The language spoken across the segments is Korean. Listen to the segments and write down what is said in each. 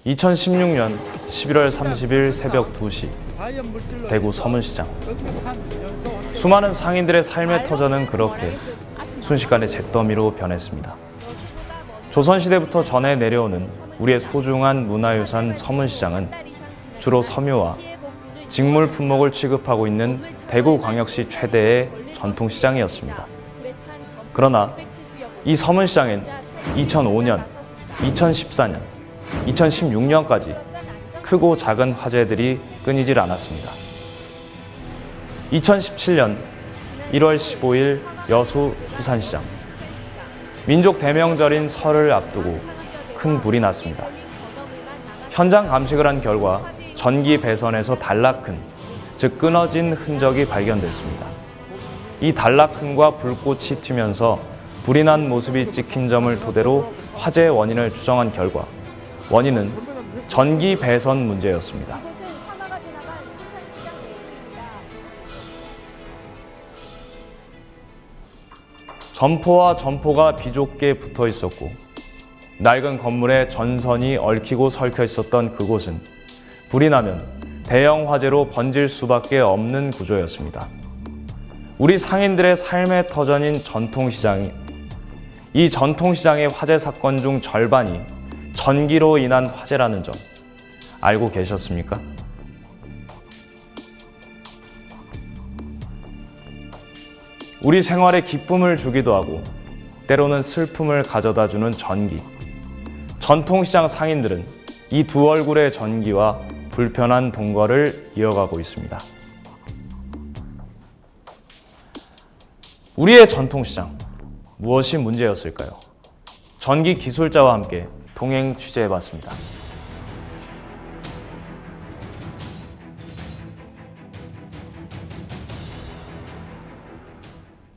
2016년 11월 30일 새벽 2시 대구 서문시장. 수많은 상인들의 삶의 터전은 그렇게 순식간에 잿더미로 변했습니다. 조선시대부터 전해 내려오는 우리의 소중한 문화유산 서문시장은 주로 섬유와 직물 품목을 취급하고 있는 대구광역시 최대의 전통시장이었습니다. 그러나 이 서문시장엔 2005년, 2014년, 2016년까지 크고 작은 화재들이 끊이질 않았습니다. 2017년 1월 15일 여수 수산시장. 민족 대명절인 설을 앞두고 큰 불이 났습니다. 현장 감식을 한 결과 전기 배선에서 단락흔, 즉 끊어진 흔적이 발견됐습니다. 이 단락흔과 불꽃이 튀면서 불이 난 모습이 찍힌 점을 토대로 화재의 원인을 추정한 결과 원인은 전기 배선 문제였습니다. 점포와 점포가 비좁게 붙어 있었고 낡은 건물에 전선이 얽히고 설켜 있었던 그곳은 불이 나면 대형 화재로 번질 수밖에 없는 구조였습니다. 우리 상인들의 삶의 터전인 전통시장이 이 전통시장의 화재 사건 중 절반이 전기로 인한 화재라는 점 알고 계셨습니까? 우리 생활에 기쁨을 주기도 하고 때로는 슬픔을 가져다 주는 전기. 전통시장 상인들은 이 두 얼굴의 전기와 불편한 동거를 이어가고 있습니다. 우리의 전통시장, 무엇이 문제였을까요? 전기 기술자와 함께 동행 취재해봤습니다.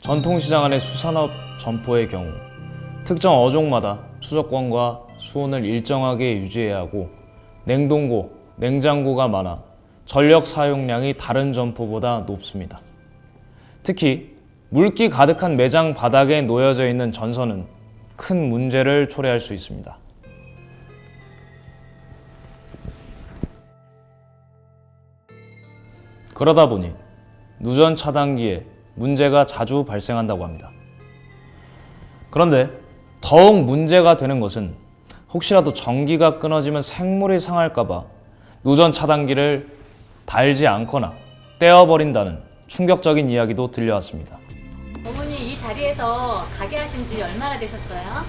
전통시장 안의 수산업 점포의 경우 특정 어종마다 수도권과 수온을 일정하게 유지해야 하고 냉동고, 냉장고가 많아 전력 사용량이 다른 점포보다 높습니다. 특히 물기 가득한 매장 바닥에 놓여져 있는 전선은 큰 문제를 초래할 수 있습니다. 그러다 보니 누전 차단기에 문제가 자주 발생한다고 합니다. 그런데 더욱 문제가 되는 것은 혹시라도 전기가 끊어지면 생물이 상할까봐 누전 차단기를 달지 않거나 떼어버린다는 충격적인 이야기도 들려왔습니다. 어머니 이 자리에서 가게 하신 지 얼마나 되셨어요?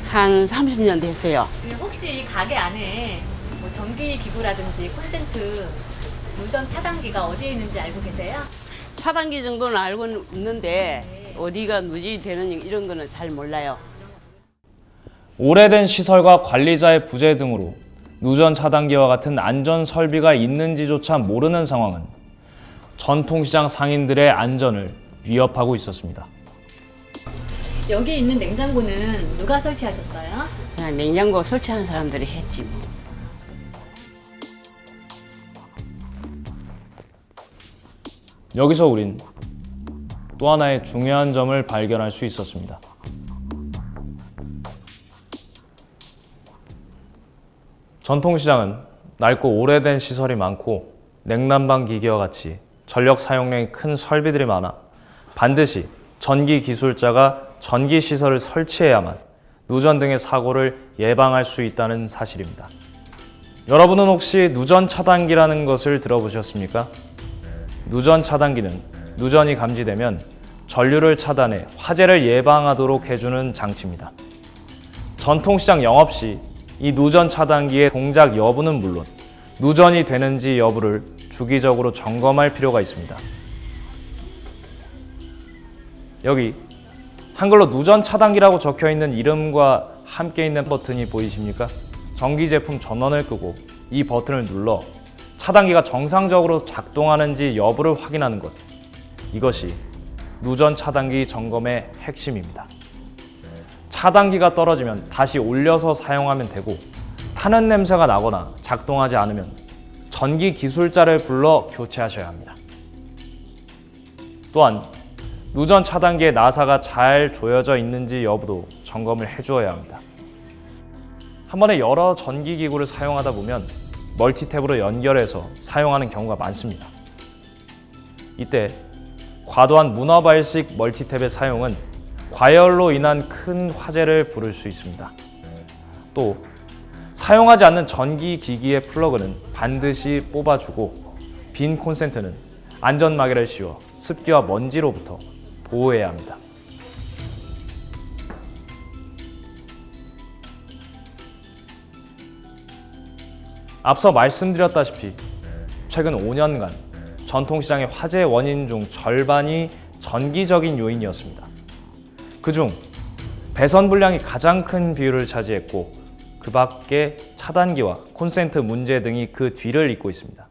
한 30년 됐어요. 혹시 이 가게 안에 뭐 전기 기구라든지 콘센트, 누전 차단기가 어디에 있는지 알고 계세요? 차단기 정도는 알고는 있는데 어디가 누지 되는 이런 거는 잘 몰라요. 오래된 시설과 관리자의 부재 등으로 누전 차단기와 같은 안전 설비가 있는지조차 모르는 상황은 전통시장 상인들의 안전을 위협하고 있었습니다. 여기 있는 냉장고는 누가 설치하셨어요? 그냥 냉장고 설치하는 사람들이 했지 뭐. 여기서 우린 또 하나의 중요한 점을 발견할 수 있었습니다. 전통시장은 낡고 오래된 시설이 많고 냉난방 기기와 같이 전력 사용량이 큰 설비들이 많아 반드시 전기 기술자가 전기 시설을 설치해야만 누전 등의 사고를 예방할 수 있다는 사실입니다. 여러분은 혹시 누전 차단기라는 것을 들어보셨습니까? 누전 차단기는 누전이 감지되면 전류를 차단해 화재를 예방하도록 해주는 장치입니다. 전통시장 영업 시 이 누전 차단기의 동작 여부는 물론 누전이 되는지 여부를 주기적으로 점검할 필요가 있습니다. 여기 한글로 누전 차단기라고 적혀 있는 이름과 함께 있는 버튼이 보이십니까? 전기 제품 전원을 끄고 이 버튼을 눌러 차단기가 정상적으로 작동하는지 여부를 확인하는 것. 이것이 누전 차단기 점검의 핵심입니다. 차단기가 떨어지면 다시 올려서 사용하면 되고 타는 냄새가 나거나 작동하지 않으면 전기 기술자를 불러 교체하셔야 합니다. 또한 누전 차단기의 나사가 잘 조여져 있는지 여부도 점검을 해주어야 합니다. 한 번에 여러 전기기구를 사용하다 보면 멀티탭으로 연결해서 사용하는 경우가 많습니다. 이때 과도한 문어발식 멀티탭의 사용은 과열로 인한 큰 화재를 부를 수 있습니다. 또 사용하지 않는 전기기기의 플러그는 반드시 뽑아주고 빈 콘센트는 안전마개를 씌워 습기와 먼지로부터 보호해야 합니다. 앞서 말씀드렸다시피 최근 5년간 전통시장의 화재 원인 중 절반이 전기적인 요인이었습니다. 그중 배선 불량이 가장 큰 비율을 차지했고 그 밖에 차단기와 콘센트 문제 등이 그 뒤를 잇고 있습니다.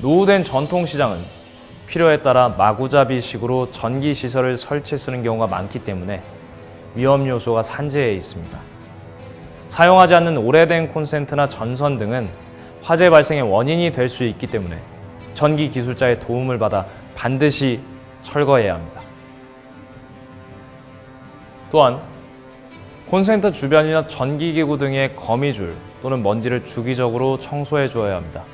노후된 전통시장은 필요에 따라 마구잡이식으로 전기시설을 설치 쓰는 경우가 많기 때문에 위험 요소가 산재해 있습니다. 사용하지 않는 오래된 콘센트나 전선 등은 화재 발생의 원인이 될 수 있기 때문에 전기 기술자의 도움을 받아 반드시 철거해야 합니다. 또한 콘센트 주변이나 전기기구 등의 거미줄 또는 먼지를 주기적으로 청소해 주어야 합니다.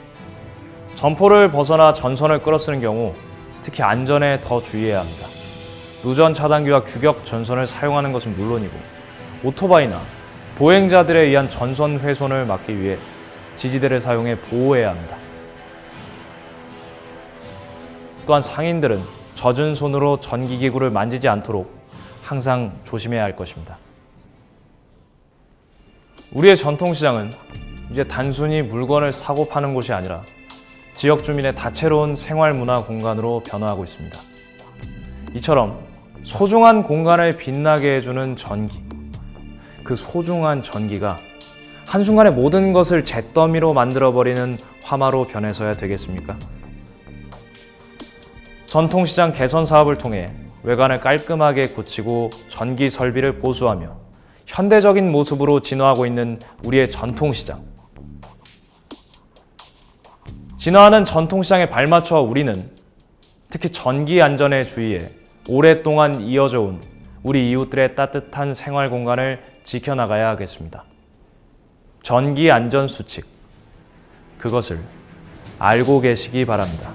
점포를 벗어나 전선을 끌어쓰는 경우 특히 안전에 더 주의해야 합니다. 누전 차단기와 규격 전선을 사용하는 것은 물론이고 오토바이나 보행자들에 의한 전선 훼손을 막기 위해 지지대를 사용해 보호해야 합니다. 또한 상인들은 젖은 손으로 전기기구를 만지지 않도록 항상 조심해야 할 것입니다. 우리의 전통시장은 이제 단순히 물건을 사고 파는 곳이 아니라 지역 주민의 다채로운 생활문화 공간으로 변화하고 있습니다. 이처럼 소중한 공간을 빛나게 해주는 전기, 그 소중한 전기가 한순간에 모든 것을 잿더미로 만들어버리는 화마로 변해서야 되겠습니까? 전통시장 개선 사업을 통해 외관을 깔끔하게 고치고 전기 설비를 보수하며 현대적인 모습으로 진화하고 있는 우리의 전통시장. 진화하는 전통시장에 발맞춰 우리는 특히 전기 안전에 주의해 오랫동안 이어져 온 우리 이웃들의 따뜻한 생활 공간을 지켜나가야 하겠습니다. 전기 안전 수칙, 그것을 알고 계시기 바랍니다.